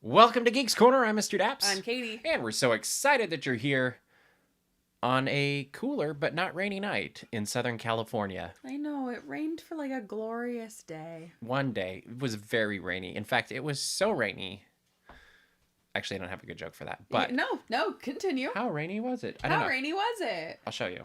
Welcome to Geeks Corner. I'm Mr. Daps. I'm Katie. And we're so excited that you're here on a cooler but not rainy night in Southern California. I know, it rained for like a glorious day. One day, it was very rainy. In fact, it was so rainy. Actually, I don't have a good joke for that. But No, continue. how rainy was it? I don't know. How rainy was it? I'll show you.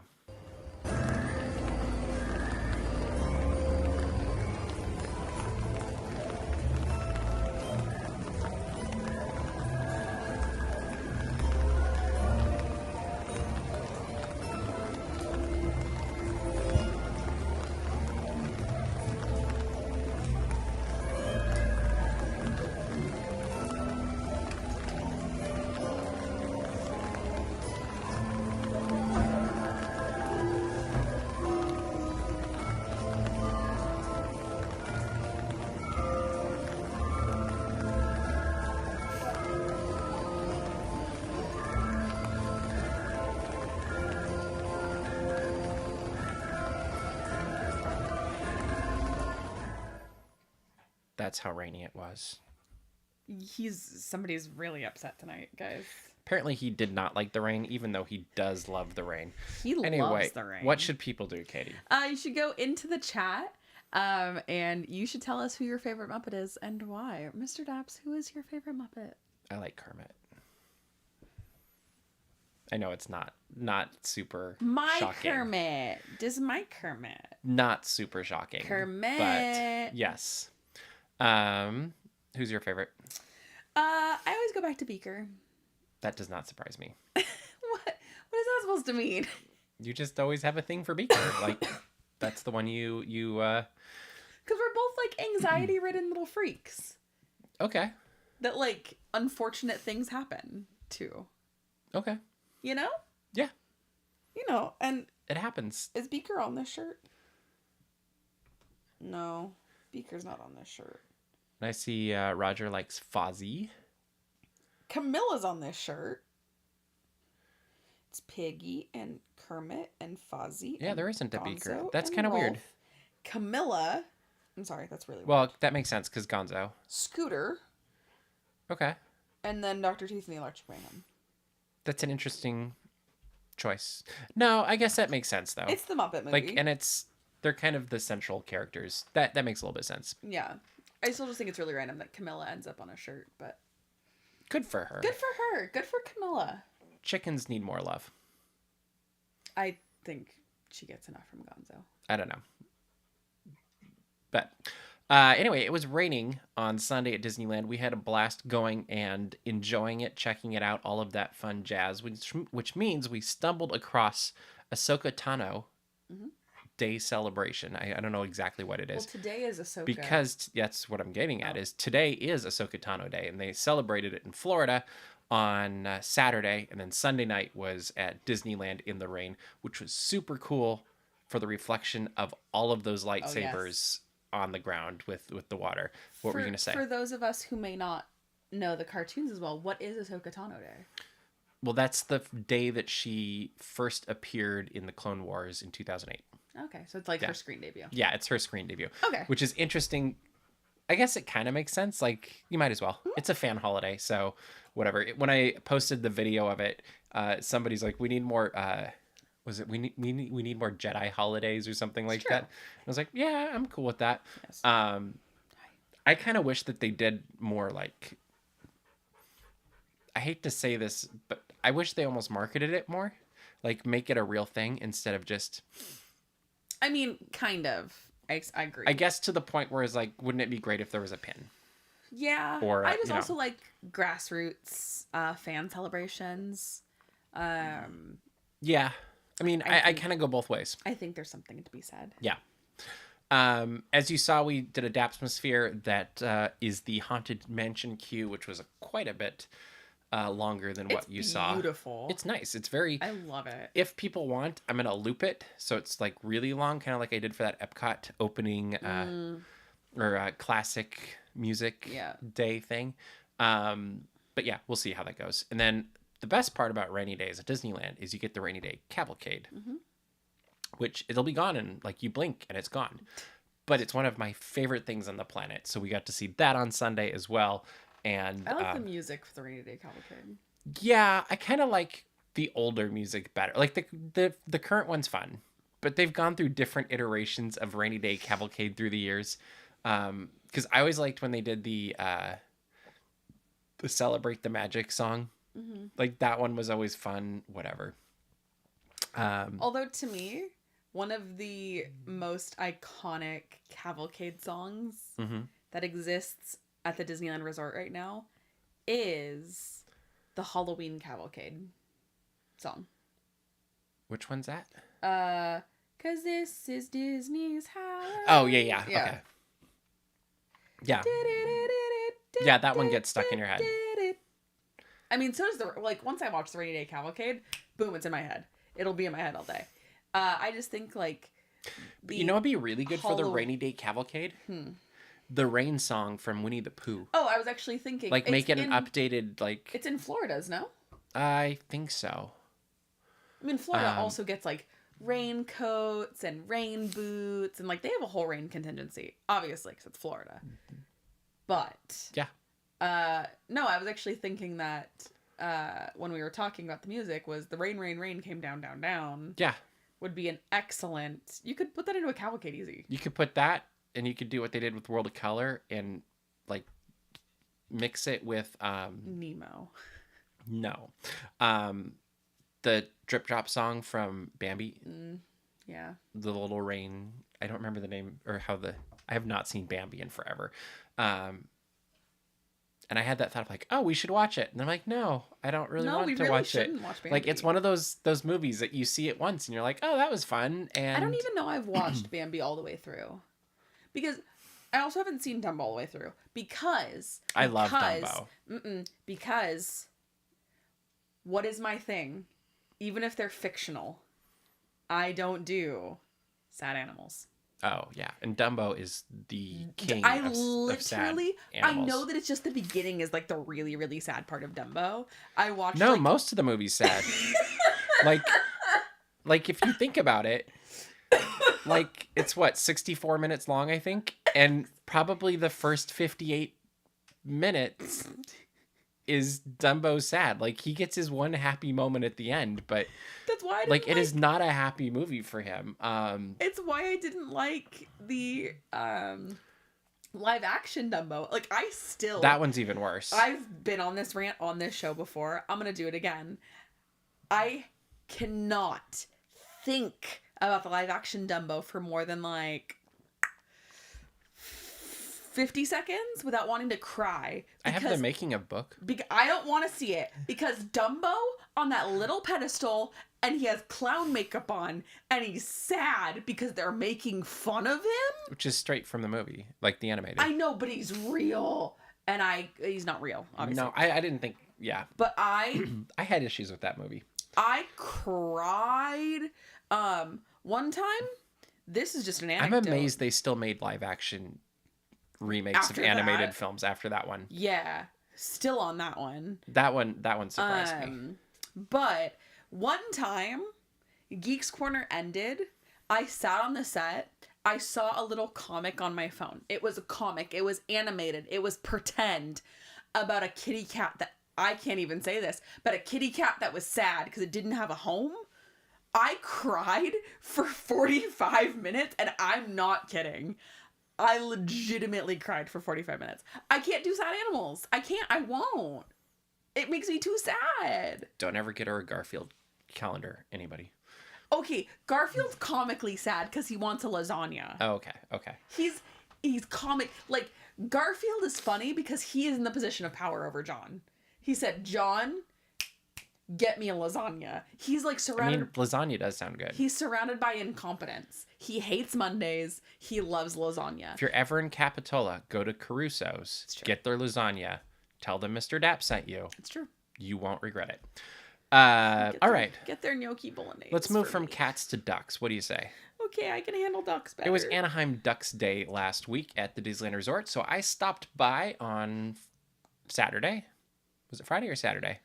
That's how rainy it was. Somebody's really upset tonight, guys. Apparently, he did not like the rain, even though he does love the rain. He loves the rain. What should people do, Katie? You should go into the chat, and you should tell us who your favorite Muppet is and why. Mr. Daps, who is your favorite Muppet? I like Kermit. I know it's not super shocking. Kermit. This is my Kermit. Not super shocking. Kermit. But yes. Who's your favorite? I always go back to Beaker. That does not surprise me. What is that supposed to mean? You just always have a thing for Beaker. Like, that's the one you Because we're both like anxiety-ridden little freaks. Okay. That like unfortunate things happen to. Okay. You know? Yeah. You know, and it happens. Is Beaker on this shirt? No. Beaker's not on this shirt. I see Roger likes Fozzie. Camilla's on this shirt. It's Piggy and Kermit and Fozzie. Yeah, and there isn't a Gonzo Beaker. That's and kind of Rolf. weird. Camilla. I'm sorry, that's really weird. Well, that makes sense because Gonzo. Scooter. Okay. And then Dr. Teeth and the Electric Mayhem. That's an interesting choice. No, I guess that makes sense though. It's the Muppet movie. Like, and they're kind of the central characters. That makes a little bit of sense. Yeah. I still just think it's really random that Camilla ends up on a shirt, but Good for her. good for her. Good for Camilla. Chickens need more love. I think she gets enough from Gonzo. I don't know. But anyway, it was raining on Sunday at Disneyland. We had a blast going and enjoying it, checking it out, all of that fun jazz, which means we stumbled across Ahsoka Tano Day celebration. I don't know exactly what it is. Well, today is Ahsoka. Because that's what I'm getting at is today is Ahsoka Tano Day, and they celebrated it in Florida on Saturday, and then Sunday night was at Disneyland in the rain, which was super cool for the reflection of all of those lightsabers on the ground with the water. What were you going to say? For those of us who may not know the cartoons as well, what is Ahsoka Tano Day? Well, that's the day that she first appeared in the Clone Wars in 2008. Okay, so it's like her screen debut. Yeah, it's her screen debut. Okay. Which is interesting. I guess it kind of makes sense. Like, you might as well. It's a fan holiday, so whatever. When I posted the video of it, somebody's like, "We need more." Was it we need more Jedi holidays or something like that? I was like, "Yeah, I'm cool with that." Yes. I kind of wish that they did more like. I hate to say this, but I wish they almost marketed it more, like make it a real thing instead of just. I mean, kind of. I agree. I guess to the point where it's like, wouldn't it be great if there was a pin? Yeah. Or I just also like grassroots fan celebrations. Yeah. I mean, I kind of go both ways. I think there's something to be said. Yeah. As you saw, we did a Dapsmosphere that is the Haunted Mansion queue, which was quite a bit longer than what you saw. It's beautiful. It's nice. It's very... I love it. If people want, I'm going to loop it. So it's like really long, kind of like I did for that Epcot opening or classic music day thing. But yeah, we'll see how that goes. And then the best part about rainy days at Disneyland is you get the rainy day cavalcade, which it'll be gone and like you blink and it's gone. But it's one of my favorite things on the planet. So we got to see that on Sunday as well. And I like the music for the Rainy Day Cavalcade. Yeah, I kind of like the older music better. Like the current one's fun, but they've gone through different iterations of Rainy Day Cavalcade through the years. Because I always liked when they did the Celebrate the Magic song. Mm-hmm. Like that one was always fun. Whatever. Although to me, one of the most iconic cavalcade songs that exists at the Disneyland Resort right now is the Halloween Cavalcade song. Which one's that? 'Cause this is Disney's Halloween. Oh, yeah. Okay. Yeah. Yeah, that one gets stuck in your head. I mean, so does once I watch the Rainy Day Cavalcade, boom, it's in my head. It'll be in my head all day. I just think But you know what'd be really good for the Rainy Day Cavalcade? The rain song from Winnie the Pooh. Oh, I was actually thinking. Make it an updated, It's in Florida's, no? I think so. I mean, Florida also gets, raincoats and rain boots, and, they have a whole rain contingency. Obviously, because it's Florida. But... Yeah. No, I was actually thinking that when we were talking about the music was the rain, rain, rain came down, down, down. Yeah. Would be an excellent... You could put that into a cavalcade easy. You could put that, and you could do what they did with World of Color and, mix it with... Nemo. No. The Drip Drop song from Bambi. Yeah. The Little Rain. I don't remember the name or how I have not seen Bambi in forever. And I had that thought of oh, we should watch it. And I'm like, no, I don't really want to watch it. Watch Bambi. It's one of those movies that you see it once and you're like, oh, that was fun. And I don't even know I've watched Bambi all the way through. Because I also haven't seen Dumbo all the way through. I love Dumbo. Because what is my thing? Even if they're fictional, I don't do sad animals. Oh, yeah. And Dumbo is the king of sad animals. I know that it's just the beginning is the really, really sad part of Dumbo. I watched most of the movie's sad. If you think about it, it's 64 minutes long, I think. And probably the first 58 minutes is Dumbo sad. He gets his one happy moment at the end, but that's why it is not a happy movie for him. It's why I didn't like the live action Dumbo. That one's even worse. I've been on this rant on this show before. I'm gonna do it again. I cannot think about the live action Dumbo for more than 50 seconds without wanting to cry. I have the making of book. I don't want to see it because Dumbo on that little pedestal and he has clown makeup on and he's sad because they're making fun of him. Which is straight from the movie, the animated. I know, but he's real. And he's not real, obviously. No, I didn't think, yeah. But I had issues with that movie. I cried one time. This is just an anecdote. I'm amazed they still made live action remakes of animated films after that one. Yeah, still on that one. That one surprised me. But one time, Geeks Corner ended. I sat on the set. I saw a little comic on my phone. It was a comic. It was animated. It was pretend about a kitty cat that I can't even say this, but a kitty cat that was sad because it didn't have a home. I cried for 45 minutes, and I'm not kidding. I legitimately cried for 45 minutes. I can't do sad animals. I won't. It makes me too sad. Don't ever get her a Garfield calendar, anybody. Okay, Garfield's comically sad because he wants a lasagna. Oh, okay. He's comic. Garfield is funny because he is in the position of power over John. He said, John, get me a lasagna. He's surrounded... I mean, lasagna does sound good. He's surrounded by incompetence. He hates Mondays. He loves lasagna. If you're ever in Capitola, go to Caruso's. Get their lasagna. Tell them Mr. Dapp sent you. It's true. You won't regret it. All right. Get their gnocchi bolognese. Let's move from cats to ducks. What do you say? Okay, I can handle ducks better. It was Anaheim Ducks Day last week at the Disneyland Resort, so I stopped by on Saturday. Was it Friday or Saturday?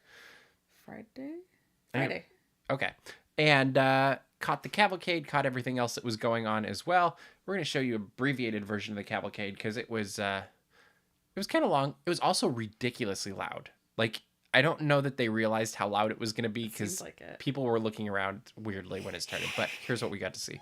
Friday. Okay. And caught the cavalcade, caught everything else that was going on as well. We're going to show you an abbreviated version of the cavalcade because it was It was kind of long. It was also ridiculously loud. Like, I don't know that they realized how loud it was going to be because people were looking around weirdly when it started. But here's what we got to see.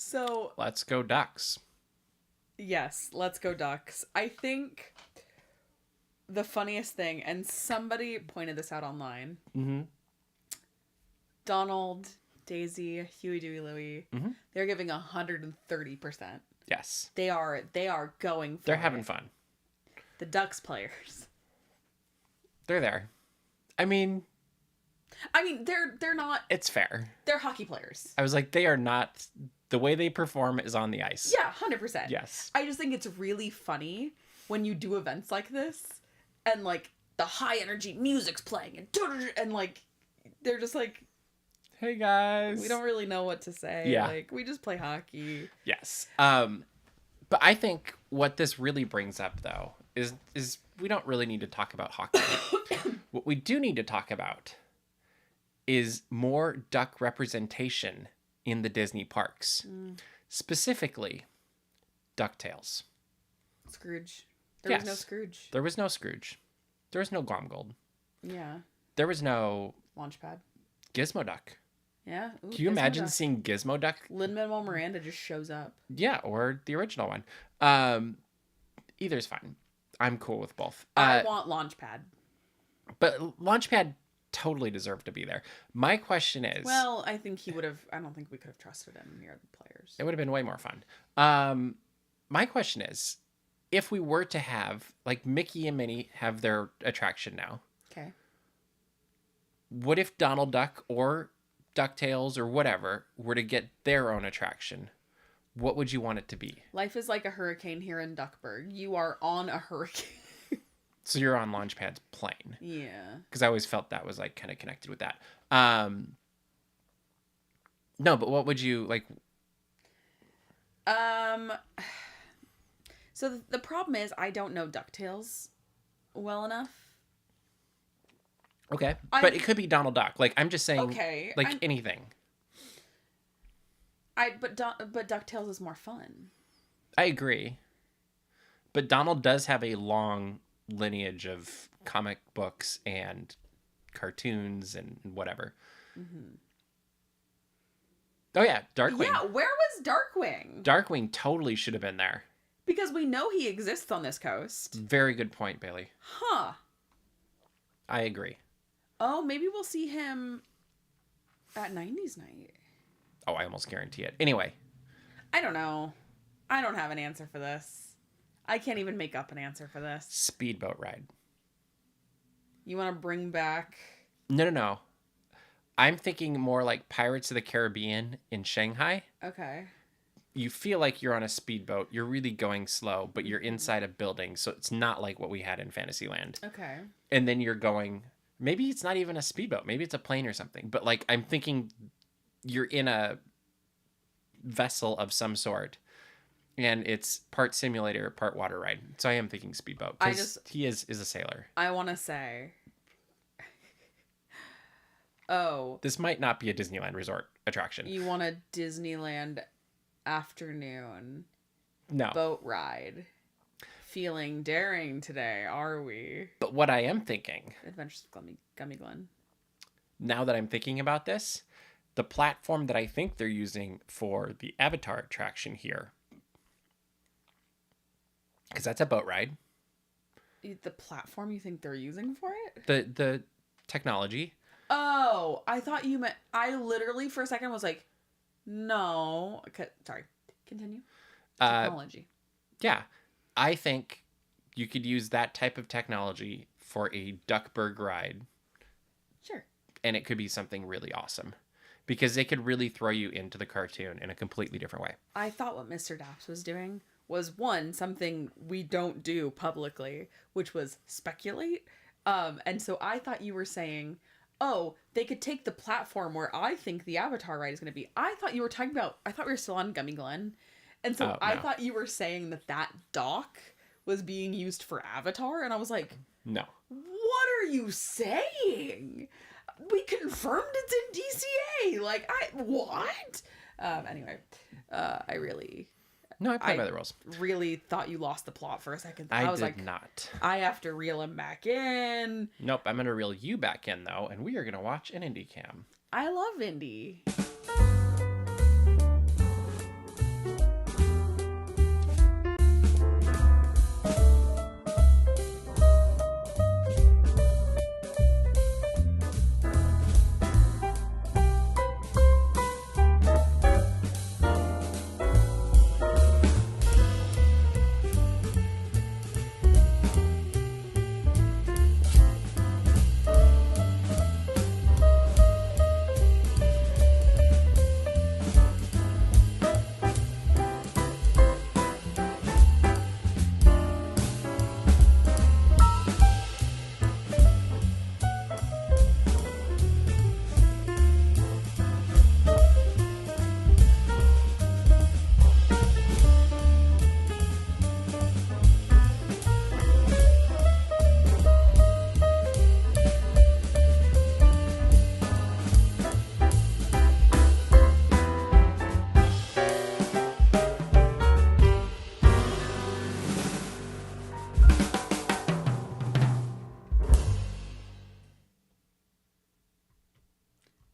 So let's go Ducks. Yes, let's go Ducks. I think the funniest thing, and somebody pointed this out online. Mm-hmm. Donald, Daisy, Huey, Dewey, Louie. Mm-hmm. They're giving 130%. Yes. They are going for They're having fun. The Ducks players. They're there. I mean, they're not. It's fair. They're hockey players. I was like, they are not. The way they perform is on the ice. Yeah, 100%. Yes. I just think it's really funny when you do events like this and like the high energy music's playing and like they're just like, hey guys, we don't really know what to say. Yeah. Like we just play hockey. Yes. But I think what this really brings up though is we don't really need to talk about hockey. What we do need to talk about is more duck representation in the Disney parks. Specifically, DuckTales. Scrooge. There was no Scrooge. There was no Scrooge. There was no Glomgold. Yeah. There was no Launchpad. Gizmo Duck. Yeah. Ooh, Can you imagine seeing Gizmo Duck? Lin-Manuel Miranda just shows up. Yeah, or the original one. Either's fine. I'm cool with both. I want Launchpad. But Launchpad totally deserved to be there. My question is... Well, I think he would have... I don't think we could have trusted him near the players. It would have been way more fun. My question is, if we were to have... Like, Mickey and Minnie have their attraction now. Okay. What if Donald Duck or DuckTales or whatever were to get their own attraction? What would you want it to be? Life is like a hurricane here in Duckburg. You are on a hurricane. So you're on Launchpad's plane. Yeah. Because I always felt that was like kind of connected with that. No, but what would you like? So the problem is I don't know DuckTales well enough. Okay. But it could be Donald Duck. Like, I'm just saying, okay, anything. But DuckTales is more fun. I agree. But Donald does have a long lineage of comic books and cartoons and whatever. Mm-hmm. Oh, yeah, Darkwing. Yeah, where was Darkwing? Darkwing totally should have been there. Because we know he exists on this coast. Very good point, Bailey. Huh. I agree. Oh, maybe we'll see him at 90s night. Oh, I almost guarantee it. Anyway. I don't know. I don't have an answer for this. I can't even make up an answer for this. Speedboat ride. You want to bring back... No. I'm thinking more like Pirates of the Caribbean in Shanghai. Okay. You feel like you're on a speedboat. You're really going slow, but you're inside a building, so it's not like what we had in Fantasyland. Okay. And then you're going... Maybe it's not even a speedboat. Maybe it's a plane or something. But, like, I'm thinking you're in a vessel of some sort. And it's part simulator, part water ride. So I am thinking speedboat. Because he is a sailor. I want to say... Oh. This might not be a Disneyland Resort attraction. You want a Disneyland afternoon no boat ride. Feeling daring today, are we? But what I am thinking... Adventures of Gummy Glen. Now that I'm thinking about this, the platform that I think they're using for the Avatar attraction here... Because that's a boat ride. The platform you think they're using for it? The technology. Oh, I thought you meant... I literally, for a second, was like, no. Okay, sorry. Continue. Technology. Yeah. I think you could use that type of technology for a Duckburg ride. Sure. And it could be something really awesome. Because they could really throw you into the cartoon in a completely different way. I thought what Mr. Daps was doing was, one, something we don't do publicly, which was speculate. And so I thought you were saying, oh, they could take the platform where I think the Avatar ride is going to be. I thought we were still on Gummy Glen. And so I thought you were saying that dock was being used for Avatar. And I was like, no. What are you saying? We confirmed it's in DCA. Like, what? Anyway, I really... No, I play by the rules. Really thought you lost the plot for a second. I was did like, not. I have to reel him back in. Nope, I'm going to reel you back in, though, and we are going to watch an indie cam. I love indie.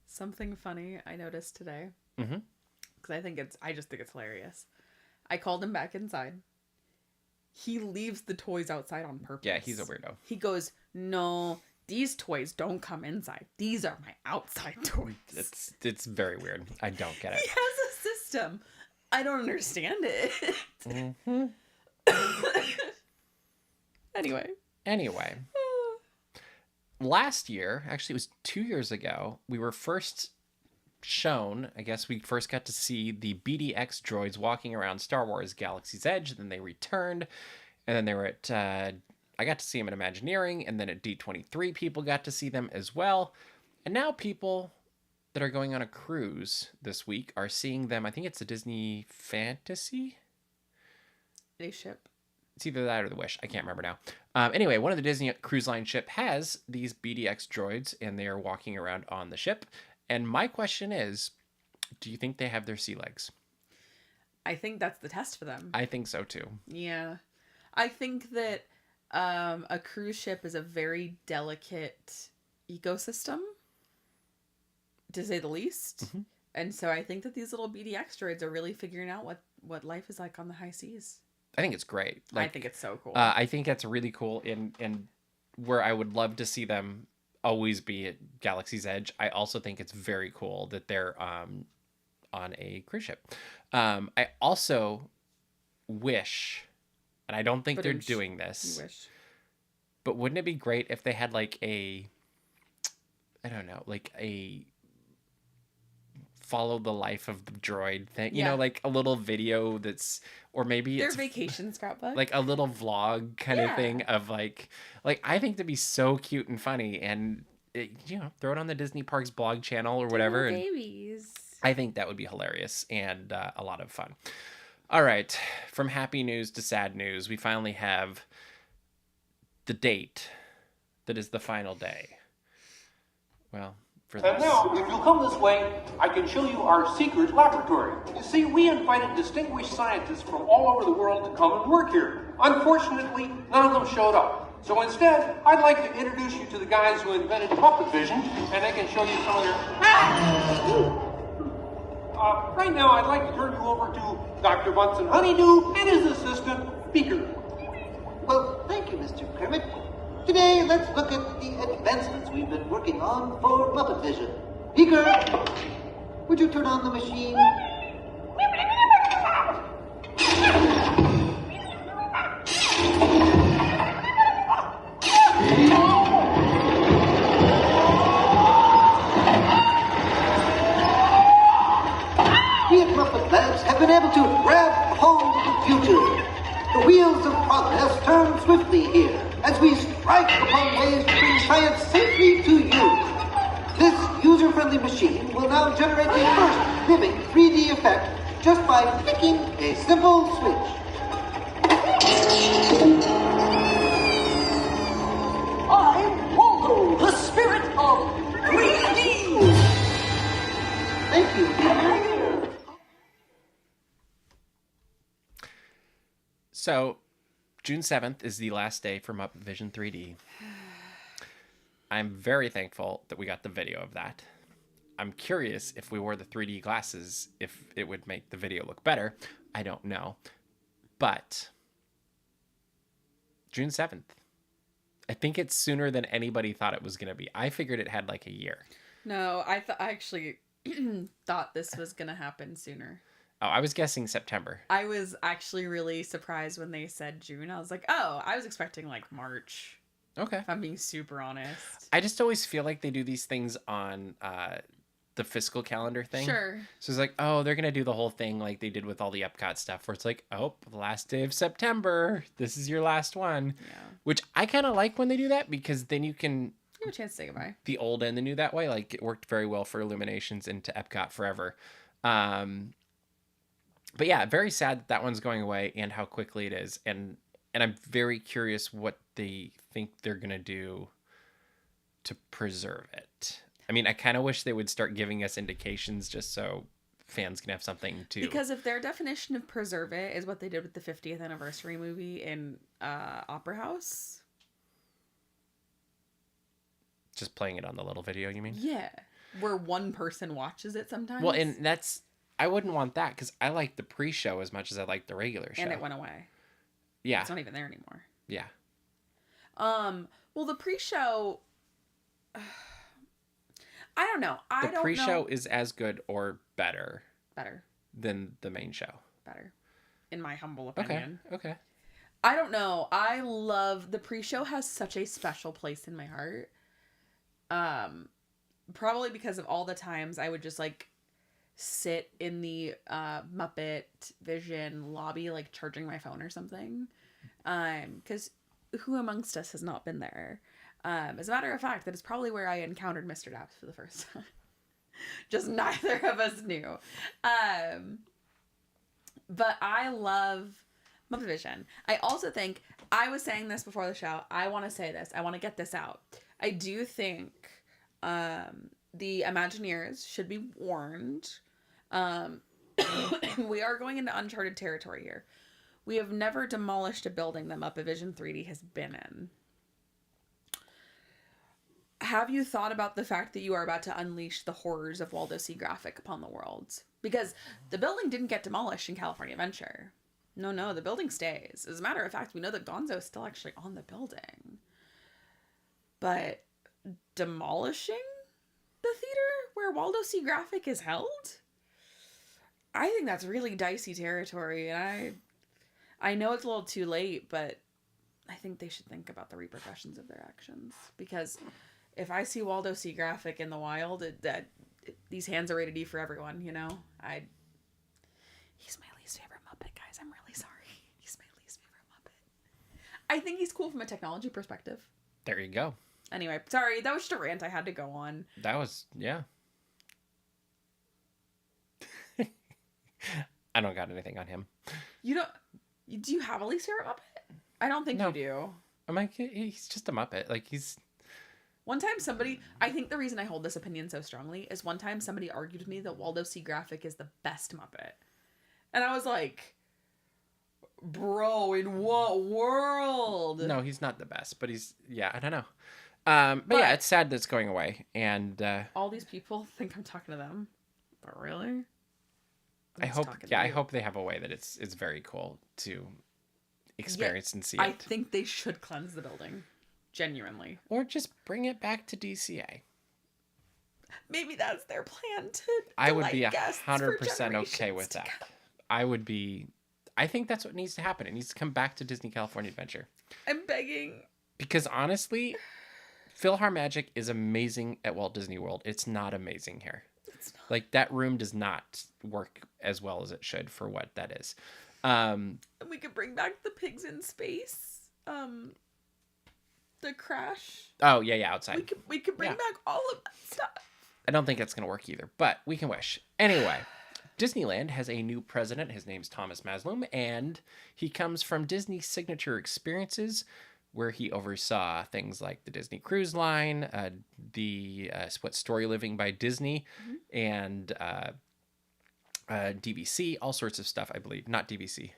Something funny I noticed today. Mm-hmm. Because I just think it's hilarious. I called him back inside. He leaves the toys outside on purpose. Yeah, he's a weirdo. He goes, no, these toys don't come inside. These are my outside toys. It's very weird. I don't get it. He has a system. I don't understand it. Mm-hmm. Anyway. Last year, actually it was 2 years ago, we were first shown, I guess we first got to see the BDX droids walking around Star Wars Galaxy's Edge, then they returned, and then they were at I got to see them at Imagineering, and then at D23 people got to see them as well. And now people that are going on a cruise this week are seeing them. I think it's a Disney Fantasy? A ship. It's either that or the Wish. I can't remember now. Anyway, one of the Disney Cruise Line ship has these BDX droids, and they are walking around on the ship. And my question is, do you think they have their sea legs? I think that's the test for them. I think so too. Yeah. I think that a cruise ship is a very delicate ecosystem, to say the least. Mm-hmm. And so I think that these little BDX droids are really figuring out what life is like on the high seas. I think it's great. I think it's so cool. I think that's really cool. And where I would love to see them always be at Galaxy's Edge, I also think it's very cool that they're on a cruise ship. I also wish, and I don't think they're doing this, but wouldn't it be great if they had like a follow the life of the droid thing, you know, like a little video that's, or maybe their vacation scrapbook, like a little vlog kind of thing of like I think that'd be so cute and funny, and throw it on the Disney Parks blog channel or whatever. And babies. I think that would be hilarious and a lot of fun. All right, from happy news to sad news, we finally have the date that is the final day. Well, for this. And now, if you'll come this way, I can show you our secret laboratory. You see, we invited distinguished scientists from all over the world to come and work here. Unfortunately, none of them showed up. So instead, I'd like to introduce you to the guys who invented Muppet Vision, and they can show you some of their... right now, I'd like to turn you over to Dr. Bunsen Honeydew and his assistant, Beaker. Well, thank you, Mr. Kermit. Today, let's look at the advancements we've been working on for Muppet Vision. Beaker, would you turn on the machine? We at Muppet Labs have been able to grab hold of the future. The wheels of progress turn swiftly here as we strike upon ways to bring science safely to you. This user-friendly machine will now generate the first living 3D effect just by flicking a simple switch. I'm Waldo, the spirit of 3D! Thank you, Peter. So, June 7th is the last day for Muppet Vision 3D. I'm very thankful that we got the video of that. I'm curious if we wore the 3D glasses, if it would make the video look better. I don't know. But June 7th. I think it's sooner than anybody thought it was going to be. I figured it had like a year. No, I actually thought this was going to happen sooner. Oh, I was guessing September. I was actually really surprised when they said June. I was like, oh, I was expecting like March. Okay. If I'm being super honest. I just always feel like they do these things on the fiscal calendar thing. Sure. So it's like, oh, they're going to do the whole thing like they did with all the Epcot stuff where it's like, oh, the last day of September. This is your last one. Yeah. Which I kind of like when they do that because then you can... You have a chance to say goodbye. The old and the new that way. Like it worked very well for Illuminations into Epcot forever. But yeah, very sad that that one's going away and how quickly it is. And I'm very curious what they think they're going to do to preserve it. I mean, I kind of wish they would start giving us indications just so fans can have something to... Because if their definition of preserve it is what they did with the 50th anniversary movie in Opera House... Just playing it on the little video, you mean? Yeah. Where one person watches it sometimes. Well, and that's... I wouldn't want that because I like the pre-show as much as I like the regular show. And it went away. Yeah. It's not even there anymore. Yeah. Well, the pre-show... I don't know. The pre-show is as good or better. Better. Than the main show. Better. In my humble opinion. Okay. I don't know. I love... The pre-show has such a special place in my heart. Probably because of all the times I would just like sit in the Muppet Vision lobby like charging my phone or something. Because who amongst us has not been there? As a matter of fact, that is probably where I encountered Mr. Daps for the first time. Just neither of us knew. But I love Muppet Vision. I also think, I was saying this before the show, I want to say this, I want to get this out. I do think the Imagineers should be warned. We are going into uncharted territory here. We have never demolished a building that Muppet Vision 3D has been in. Have you thought about the fact that you are about to unleash the horrors of Waldo C. Graphic upon the world? Because the building didn't get demolished in California Adventure. No, the building stays. As a matter of fact, we know that Gonzo is still actually on the building. But demolishing the theater where Waldo C. Graphic is held? I think that's really dicey territory, and I know it's a little too late, but I think they should think about the repercussions of their actions. Because if I see Waldo C. Graphic in the wild, these hands are rated E for everyone, you know? He's my least favorite Muppet, guys. I'm really sorry. He's my least favorite Muppet. I think he's cool from a technology perspective. There you go. Anyway, sorry, that was just a rant I had to go on. That was, yeah. I don't got anything on him. You don't... Do you have a least favorite Muppet? I don't think you do. I'm like, he's just a Muppet. Like, he's... One time somebody... I think the reason I hold this opinion so strongly is one time somebody argued with me that Waldo C. Graphic is the best Muppet. And I was like, bro, in what world? No, he's not the best, but he's... Yeah, I don't know. But yeah, it's sad that it's going away. And... all these people think I'm talking to them. But really? I hope they have a way that it's very cool to experience and see it. I think they should cleanse the building. Genuinely. Or just bring it back to DCA. Maybe that's their plan to I would be 100% okay with that. I think that's what needs to happen. It needs to come back to Disney California Adventure. I'm begging. Because honestly, PhilharMagic is amazing at Walt Disney World. It's not amazing here. Like, that room does not work as well as it should for what that is. And we could bring back the pigs in space. The crash. Oh, yeah, outside. We could bring back all of that stuff. I don't think it's going to work either, but we can wish. Anyway, Disneyland has a new president. His name's Thomas Masloum, and he comes from Disney Signature Experiences, where he oversaw things like the Disney Cruise Line, Story Living by Disney, and DVC, all sorts of stuff, I believe. Not DVC.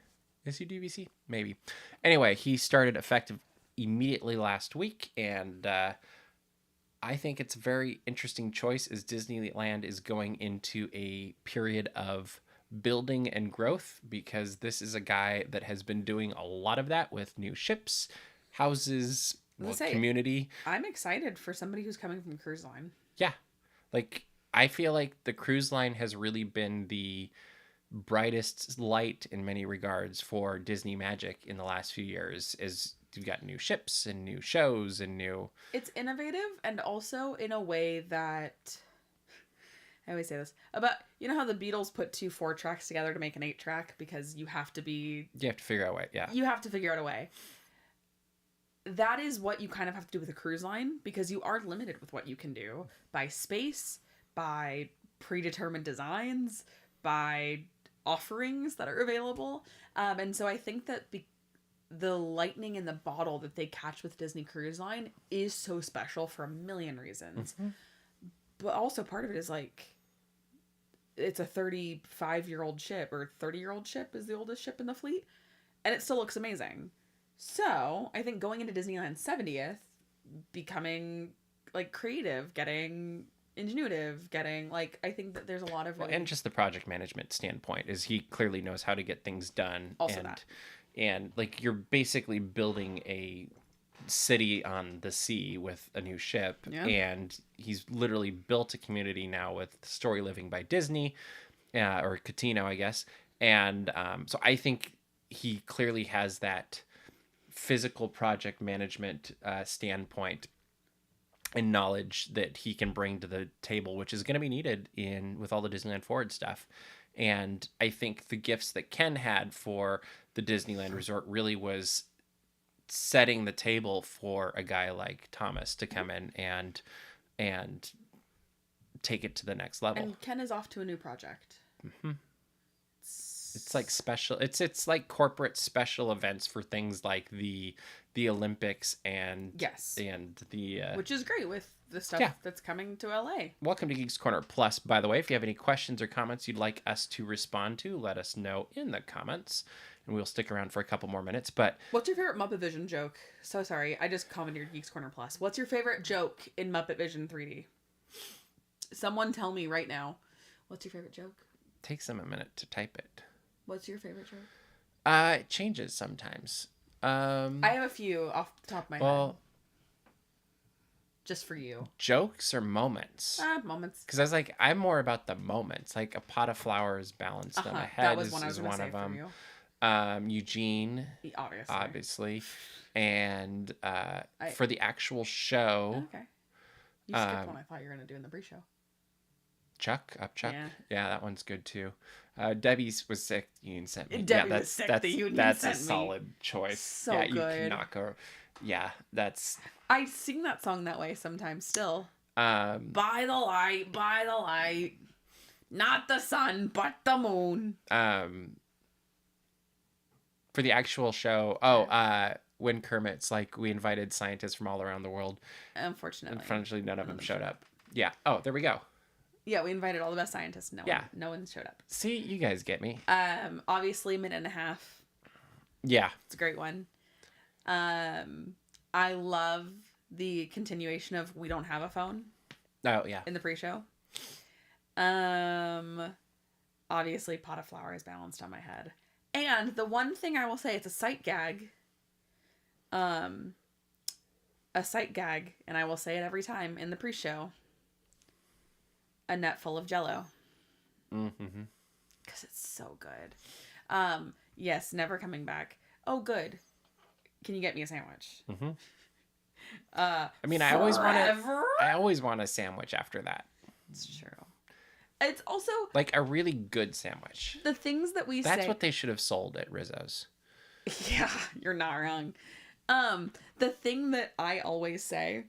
Is he DVC? Maybe. Anyway, he started effective immediately last week, and I think it's a very interesting choice as Disneyland is going into a period of building and growth, because this is a guy that has been doing a lot of that with new ships, houses, community. I'm excited for somebody who's coming from cruise line. Yeah. Like, I feel like the cruise line has really been the brightest light in many regards for Disney Magic in the last few years, as you've got new ships and new shows and new... It's innovative, and also in a way that... I always say this about, you know how the Beatles put 2 4-tracks together to make an 8-track because you have to figure out a way. Yeah. You have to figure out a way. That is what you kind of have to do with a cruise line, because you are limited with what you can do by space, by predetermined designs, by offerings that are available. And so I think that the lightning in the bottle that they catch with Disney Cruise Line is so special for a million reasons. Mm-hmm. But also part of it is like, it's a 35-year-old ship, or 30-year-old ship is the oldest ship in the fleet, and it still looks amazing. So I think going into Disneyland's 70th, becoming like creative, getting ingenuitive, getting like, I think that there's a lot of really... and just the project management standpoint is he clearly knows how to get things done. Also that. And like, you're basically building a city on the sea with a new ship, and he's literally built a community now with Story Living by Disney, or Catino, I guess. And so I think he clearly has that physical project management standpoint and knowledge that he can bring to the table, which is going to be needed with all the Disneyland Forward stuff. And I think the gifts that Ken had for the Disneyland Resort really was setting the table for a guy like Thomas to come in and take it to the next level. And Ken is off to a new project. Mm-hmm. It's like special. It's like corporate special events for things like the Olympics and the which is great with the stuff that's coming to LA. Welcome to Geeks Corner Plus. By the way, if you have any questions or comments you'd like us to respond to, let us know in the comments, and we'll stick around for a couple more minutes. But what's your favorite Muppet Vision joke? So sorry, I just commented Geeks Corner Plus. What's your favorite joke in Muppet Vision 3D? Someone tell me right now. What's your favorite joke? Takes them a minute to type it. What's your favorite joke? It changes sometimes. I have a few off the top of my head. Just for you. Jokes or moments? Moments. Because I was like, I'm more about the moments. Like a pot of flowers balanced on my head that was is one of them. Eugene, obviously. And for the actual show. Okay. You skipped one I thought you were going to do in the pre-show. Chuck. Yeah, that one's good too. Debbie's was sick. Union sent me. Debbie was sick. The Union that's sent a solid choice. So yeah, good. You cannot go. Yeah, that's. I sing that song that way sometimes still. By the light, not the sun, but the moon. For the actual show, when Kermit's like, we invited scientists from all around the world. Unfortunately, none of them showed up. Yeah. Oh, there we go. Yeah, we invited all the best scientists. No one showed up. See, you guys get me. Obviously, Minute and a Half. Yeah. It's a great one. I love the continuation of We Don't Have a Phone. Oh, yeah. In the pre-show. Obviously, Pot of Flour is balanced on my head. And the one thing I will say, it's a sight gag. A sight gag, and I will say it every time in the pre-show. A net full of Jell-O. Mm-hmm. Because it's so good. Yes, never coming back. Oh, good. Can you get me a sandwich? Mm-hmm. I mean, I always want a sandwich after that. It's true. It's also like a really good sandwich. The things that we That's what they should have sold at Rizzo's. Yeah, you're not wrong. The thing that I always say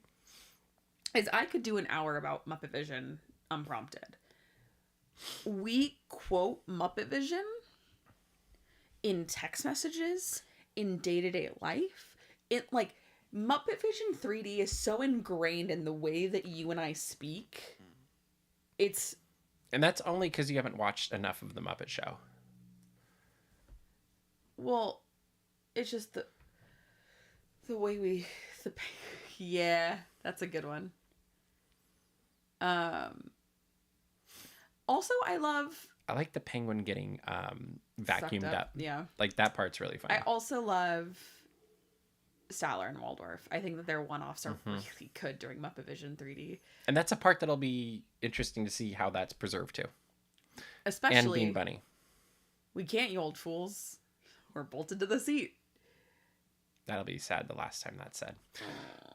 is I could do an hour about Muppet Vision unprompted. We quote Muppet Vision in text messages, in day-to-day life. It like Muppet Vision 3D is so ingrained in the way that you and I speak. And that's only because you haven't watched enough of the Muppet Show. Well, it's just the way yeah, that's a good one. Also, I like the penguin getting vacuumed up. Yeah. Like that part's really funny. I also love Statler and Waldorf. I think that their one-offs are really good during Muppet Vision 3D. And that's a part that'll be interesting to see how that's preserved too. Especially and Bean Bunny. We can't, you old fools. We're bolted to the seat. That'll be sad the last time that's said.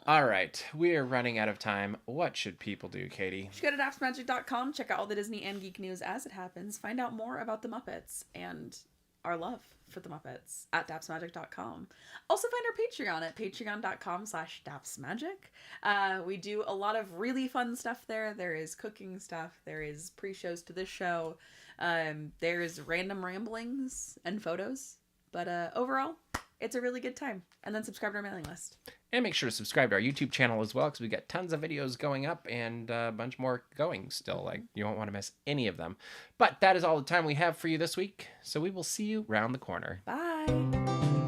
All right. We are running out of time. What should people do, Katie? You should go to dapsmagic.com. Check out all the Disney and geek news as it happens. Find out more about the Muppets and our love for the Muppets at dapsmagic.com. Also find our Patreon at patreon.com/dapsmagic. We do a lot of really fun stuff there. There is cooking stuff. There is pre-shows to this show. There's random ramblings and photos. But overall, it's a really good time. And then subscribe to our mailing list. And make sure to subscribe to our YouTube channel as well, because we got tons of videos going up and a bunch more going still. Like, you won't want to miss any of them. But that is all the time we have for you this week. So we will see you round the corner. Bye.